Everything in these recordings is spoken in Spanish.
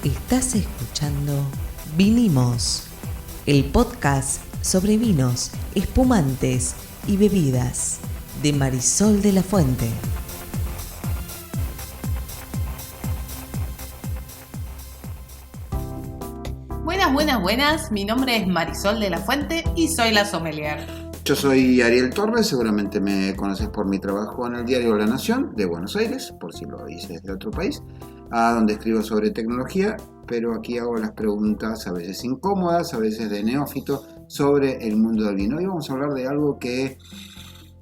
Estás escuchando Vinimos, el podcast sobre vinos, espumantes y bebidas de Marisol de la Fuente. Buenas. Mi nombre es Marisol de la Fuente y soy la sommelier. Yo soy Ariel Torres, seguramente me conoces por mi trabajo en el diario La Nación de Buenos Aires, por si lo hice desde otro país, donde escribo sobre tecnología, pero aquí hago las preguntas a veces incómodas, a veces de neófito, sobre el mundo del vino. Hoy vamos a hablar de algo que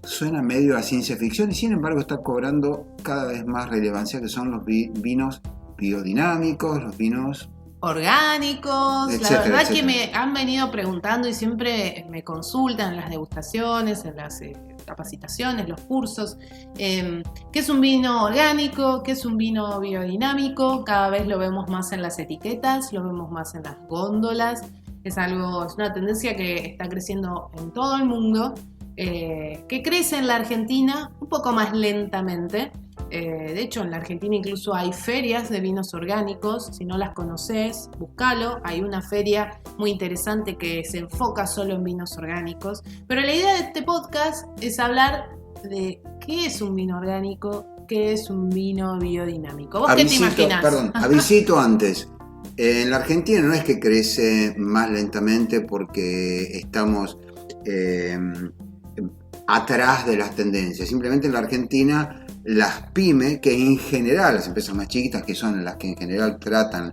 suena medio a ciencia ficción y sin embargo está cobrando cada vez más relevancia, que son los vinos biodinámicos, los vinos orgánicos, etcétera, la verdad etcétera. que me han venido preguntando y siempre me consultan en las degustaciones, en las capacitaciones, los cursos, qué es un vino orgánico, qué es un vino biodinámico. Cada vez lo vemos más en las etiquetas, lo vemos más en las góndolas, es una tendencia que está creciendo en todo el mundo, que crece en la Argentina un poco más lentamente. De hecho, en la Argentina incluso hay ferias de vinos orgánicos. Si no las conoces, búscalo. Hay una feria muy interesante que se enfoca solo en vinos orgánicos. Pero la idea de este podcast es hablar de qué es un vino orgánico, qué es un vino biodinámico. ¿Vos qué te imaginás? Avisito antes. En la Argentina no es que crece más lentamente porque estamos atrás de las tendencias. Simplemente en la Argentina las pymes, que en general, las empresas más chiquitas, que son las que en general tratan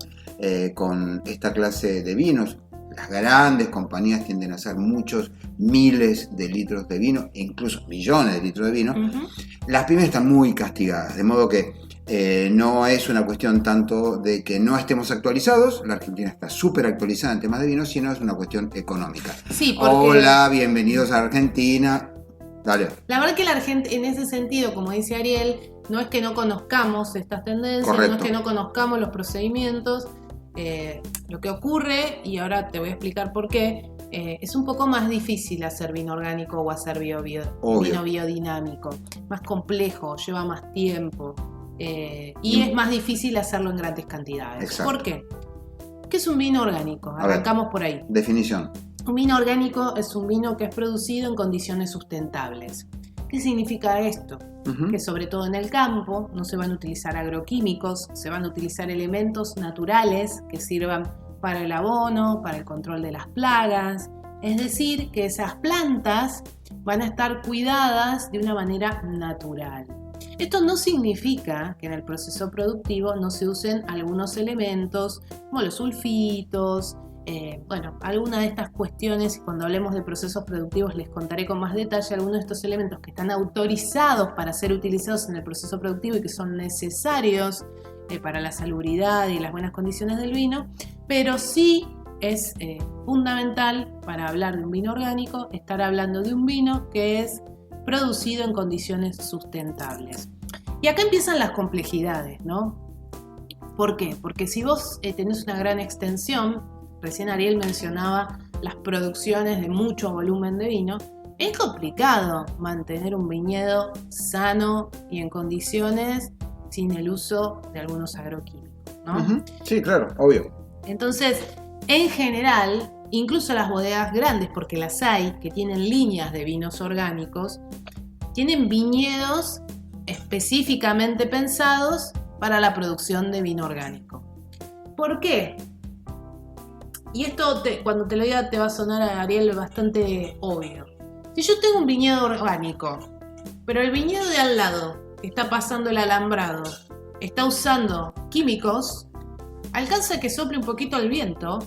con esta clase de vinos, las grandes compañías tienden a hacer muchos miles de litros de vino, incluso millones de litros de vino. Uh-huh. Las pymes están muy castigadas, de modo que no es una cuestión tanto de que no estemos actualizados. La Argentina está súper actualizada en temas de vino, sino es una cuestión económica. Sí, porque... Hola, bienvenidos a Argentina. Dale. La verdad que la Argentina, en ese sentido, como dice Ariel, no es que no conozcamos estas tendencias, correcto, no es que no conozcamos los procedimientos. Lo que ocurre, y ahora te voy a explicar por qué, es un poco más difícil hacer vino orgánico o hacer vino biodinámico. Más complejo, lleva más tiempo y es más difícil hacerlo en grandes cantidades. Exacto. ¿Por qué? ¿Qué es un vino orgánico? Arrancamos por ahí. Definición. Un vino orgánico es un vino que es producido en condiciones sustentables. ¿Qué significa esto? Uh-huh. Que sobre todo en el campo no se van a utilizar agroquímicos, se van a utilizar elementos naturales que sirvan para el abono, para el control de las plagas. Es decir, que esas plantas van a estar cuidadas de una manera natural. Esto no significa que en el proceso productivo no se usen algunos elementos como los sulfitos, algunas de estas cuestiones, y cuando hablemos de procesos productivos les contaré con más detalle algunos de estos elementos que están autorizados para ser utilizados en el proceso productivo y que son necesarios para la salubridad y las buenas condiciones del vino, pero sí es fundamental para hablar de un vino orgánico estar hablando de un vino que es producido en condiciones sustentables. Y acá empiezan las complejidades, ¿no? ¿Por qué? Porque si vos tenés una gran extensión, recién Ariel mencionaba las producciones de mucho volumen de vino, es complicado mantener un viñedo sano y en condiciones sin el uso de algunos agroquímicos, ¿no? Uh-huh. Sí, claro, obvio. Entonces, en general, incluso las bodegas grandes, porque las hay, que tienen líneas de vinos orgánicos, tienen viñedos específicamente pensados para la producción de vino orgánico. ¿Por qué? Y esto, cuando te lo diga, te va a sonar a Ariel bastante obvio. Si yo tengo un viñedo orgánico, pero el viñedo de al lado, que está pasando el alambrado, está usando químicos, alcanza que sople un poquito el viento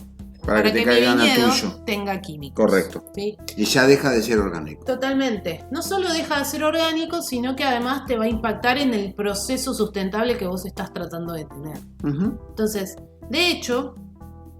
para que mi viñedo tenga químicos. Correcto. ¿Sí? Y ya deja de ser orgánico. Totalmente. No solo deja de ser orgánico, sino que además te va a impactar en el proceso sustentable que vos estás tratando de tener. Uh-huh. Entonces, de hecho,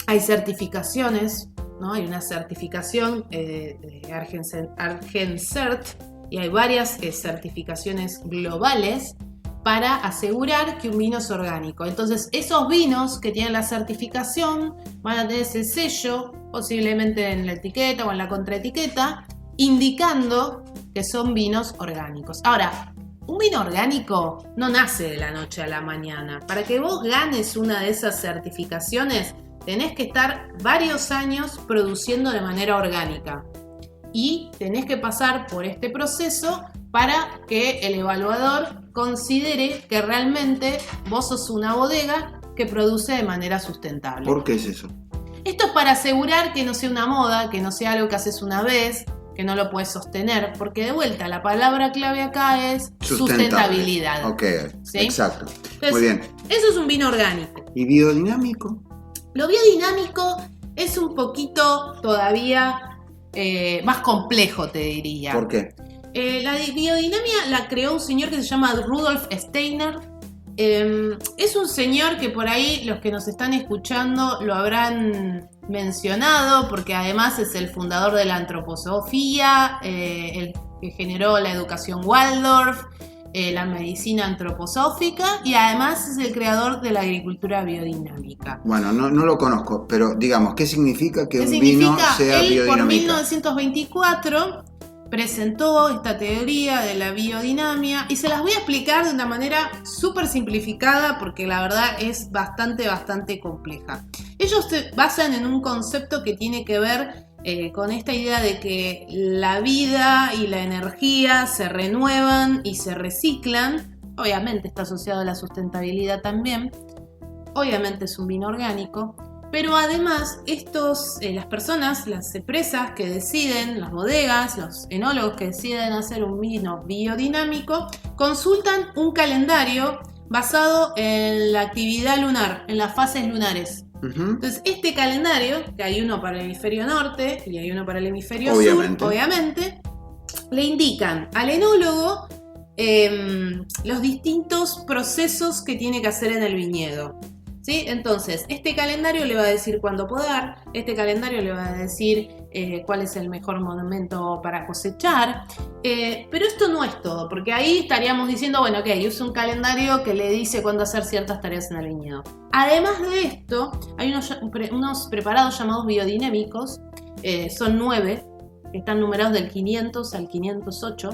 hay certificaciones, ¿no? Hay una certificación de Argencert y hay varias certificaciones globales para asegurar que un vino es orgánico. Entonces, esos vinos que tienen la certificación van a tener ese sello, posiblemente en la etiqueta o en la contraetiqueta, indicando que son vinos orgánicos. Ahora, un vino orgánico no nace de la noche a la mañana. Para que vos ganes una de esas certificaciones, tenés que estar varios años produciendo de manera orgánica. Y tenés que pasar por este proceso para que el evaluador considere que realmente vos sos una bodega que produce de manera sustentable. ¿Por qué es eso? Esto es para asegurar que no sea una moda, que no sea algo que haces una vez, que no lo puedes sostener, porque de vuelta la palabra clave acá es sustentabilidad. Ok, ¿sí? Exacto. Entonces, muy bien. Eso es un vino orgánico. ¿Y biodinámico? Lo biodinámico es un poquito todavía más complejo, te diría. ¿Por qué? La biodinamia la creó un señor que se llama Rudolf Steiner. Es un señor que por ahí los que nos están escuchando lo habrán mencionado, porque además es el fundador de la antroposofía, el que generó la educación Waldorf, la medicina antroposófica, y además es el creador de la agricultura biodinámica. Bueno, no lo conozco, pero digamos, ¿qué significa que un vino sea él, biodinámico? Por 1924 presentó esta teoría de la biodinamia y se las voy a explicar de una manera súper simplificada porque la verdad es bastante compleja. Ellos se basan en un concepto que tiene que ver con esta idea de que la vida y la energía se renuevan y se reciclan. Obviamente está asociado a la sustentabilidad también. Obviamente es un vino orgánico. Pero además, las personas, las empresas que deciden, las bodegas, los enólogos que deciden hacer un vino biodinámico, consultan un calendario basado en la actividad lunar, en las fases lunares. Uh-huh. Entonces, este calendario, que hay uno para el hemisferio norte y hay uno para el hemisferio sur, obviamente, le indican al enólogo los distintos procesos que tiene que hacer en el viñedo. ¿Sí? Entonces, este calendario le va a decir cuándo podar, este calendario le va a decir cuál es el mejor momento para cosechar, pero esto no es todo, porque ahí estaríamos diciendo, bueno, ok, es un calendario que le dice cuándo hacer ciertas tareas en el viñedo. Además de esto, hay unos preparados llamados biodinámicos, son 9, que están numerados del 500 al 508,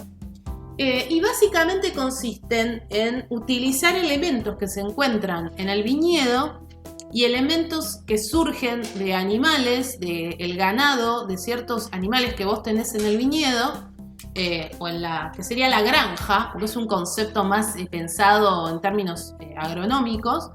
y básicamente consisten en utilizar elementos que se encuentran en el viñedo y elementos que surgen de animales, del ganado, de ciertos animales que vos tenés en el viñedo, o en que sería la granja, porque es un concepto más pensado en términos agronómicos,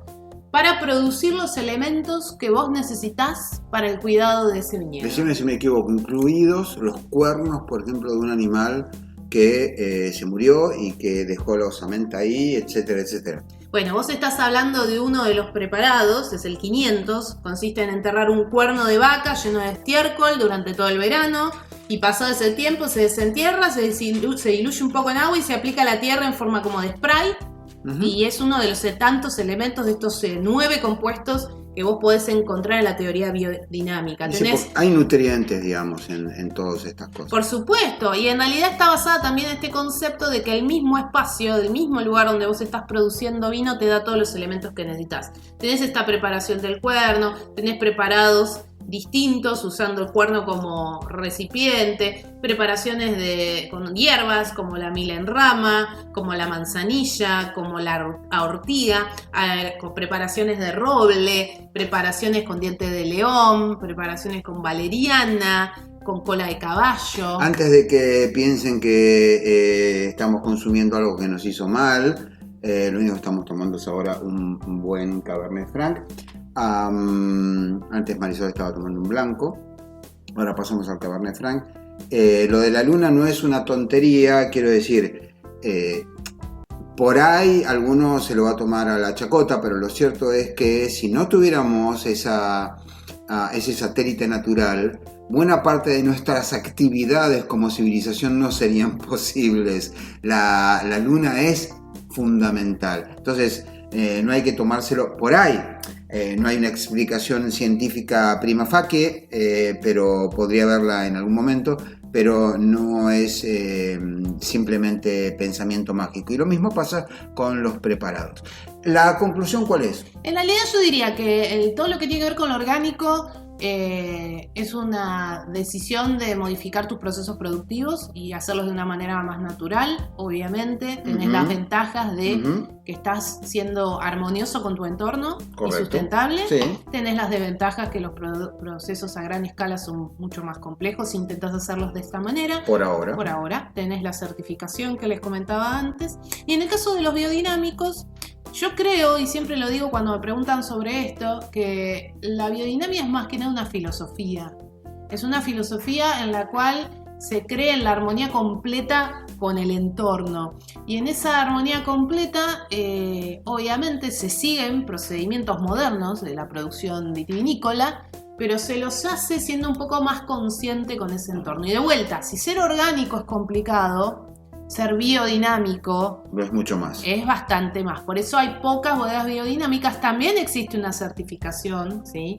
para producir los elementos que vos necesitás para el cuidado de ese viñedo. Decime si me equivoco, incluidos los cuernos, por ejemplo, de un animal que se murió y que dejó la osamenta ahí, etcétera, etcétera. Bueno, vos estás hablando de uno de los preparados, es el 500, consiste en enterrar un cuerno de vaca lleno de estiércol durante todo el verano y pasado ese tiempo se desentierra, se diluye un poco en agua y se aplica a la tierra en forma como de spray. Uh-huh. Y es uno de los tantos elementos de estos 9 compuestos que vos podés encontrar en la teoría biodinámica. Hay nutrientes, digamos, en todas estas cosas. Por supuesto, y en realidad está basada también en este concepto de que el mismo espacio, el mismo lugar donde vos estás produciendo vino te da todos los elementos que necesitas. Tenés esta preparación del cuerno, tenés preparados distintos usando el cuerno como recipiente, preparaciones con hierbas como la mila en rama, como la manzanilla, como la ortiga, con preparaciones de roble, preparaciones con diente de león, preparaciones con valeriana, con cola de caballo. Antes de que piensen que estamos consumiendo algo que nos hizo mal, lo único que estamos tomando es ahora un buen Cabernet Franc. Antes Marisol estaba tomando un blanco, ahora pasamos al Cabernet Franc. Lo de la luna no es una tontería, quiero decir, por ahí alguno se lo va a tomar a la chacota, pero lo cierto es que si no tuviéramos ese satélite natural, buena parte de nuestras actividades como civilización no serían posibles. La luna es fundamental, entonces no hay que tomárselo por ahí. No hay una explicación científica prima facie, pero podría haberla en algún momento, pero no es simplemente pensamiento mágico. Y lo mismo pasa con los preparados. ¿La conclusión cuál es? En realidad yo diría que todo lo que tiene que ver con lo orgánico es una decisión de modificar tus procesos productivos y hacerlos de una manera más natural, obviamente. Tenés las ventajas de que estás siendo armonioso con tu entorno. Correcto. Y sustentable. Sí. Tenés las desventajas que los procesos a gran escala son mucho más complejos si intentas hacerlos de esta manera. Por ahora. Por ahora. Tenés la certificación que les comentaba antes. Y en el caso de los biodinámicos, yo creo, y siempre lo digo cuando me preguntan sobre esto, que la biodinamia es más que nada una filosofía. Es una filosofía en la cual se cree en la armonía completa con el entorno. Y en esa armonía completa, obviamente se siguen procedimientos modernos de la producción vitivinícola, pero se los hace siendo un poco más consciente con ese entorno. Y de vuelta, si ser orgánico es complicado, ser biodinámico es mucho más. Es bastante más. Por eso hay pocas bodegas biodinámicas. También existe una certificación, ¿sí?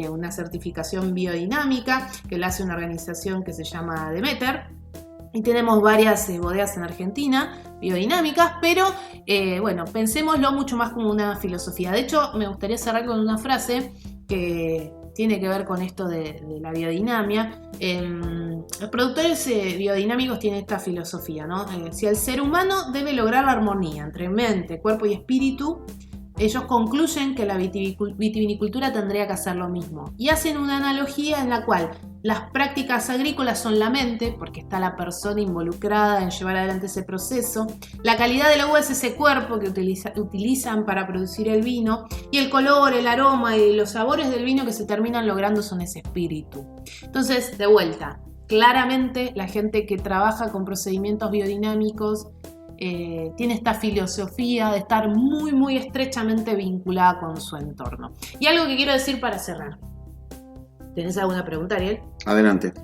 Una certificación biodinámica que la hace una organización que se llama Demeter. Y tenemos varias bodegas en Argentina biodinámicas, pero bueno, pensémoslo mucho más como una filosofía. De hecho, me gustaría cerrar con una frase que tiene que ver con esto de la biodinamia. Los productores biodinámicos tienen esta filosofía, ¿no? Si el ser humano debe lograr la armonía entre mente, cuerpo y espíritu, ellos concluyen que la vitivinicultura tendría que hacer lo mismo. Y hacen una analogía en la cual las prácticas agrícolas son la mente, porque está la persona involucrada en llevar adelante ese proceso. La calidad de la uva es ese cuerpo que utilizan para producir el vino. Y el color, el aroma y los sabores del vino que se terminan logrando son ese espíritu. Entonces, de vuelta, claramente la gente que trabaja con procedimientos biodinámicos tiene esta filosofía de estar muy, muy estrechamente vinculada con su entorno. Y algo que quiero decir para cerrar. ¿Tenés alguna pregunta, Ariel? Adelante.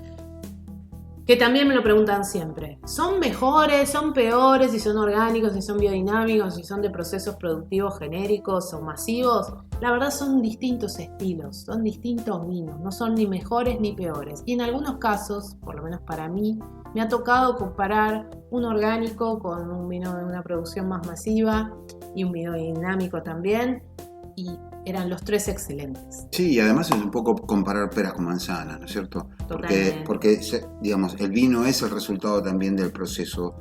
Que también me lo preguntan siempre. ¿Son mejores, son peores, si son orgánicos, si son biodinámicos, si son de procesos productivos genéricos o masivos? La verdad son distintos estilos, son distintos vinos, no son ni mejores ni peores. Y en algunos casos, por lo menos para mí, me ha tocado comparar un orgánico con un vino de una producción más masiva y un biodinámico también, y eran los tres excelentes. Sí, y además es un poco comparar peras con manzanas, ¿no es cierto? Totalmente. Porque digamos, el vino es el resultado también del proceso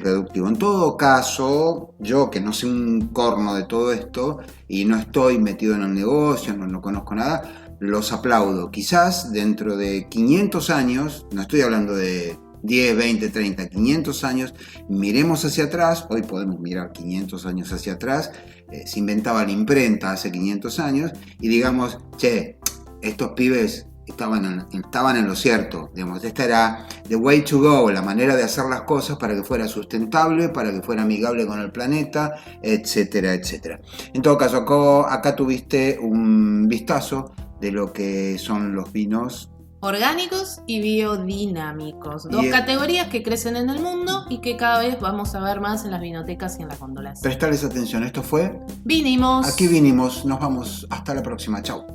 productivo. En todo caso, yo que no sé un corno de todo esto y no estoy metido en el negocio, no conozco nada, los aplaudo. Quizás dentro de 500 años, no estoy hablando de 10, 20, 30, 500 años, miremos hacia atrás, hoy podemos mirar 500 años hacia atrás, se inventaba la imprenta hace 500 años y digamos, che, estos pibes estaban en lo cierto, digamos, esta era the way to go, la manera de hacer las cosas para que fuera sustentable, para que fuera amigable con el planeta, etcétera, etcétera. En todo caso, acá tuviste un vistazo de lo que son los vinos orgánicos y biodinámicos. Dos categorías que crecen en el mundo y que cada vez vamos a ver más en las vinotecas y en las góndolas. Prestales atención, esto fue Vinimos. Aquí vinimos, nos vamos, hasta la próxima, chau.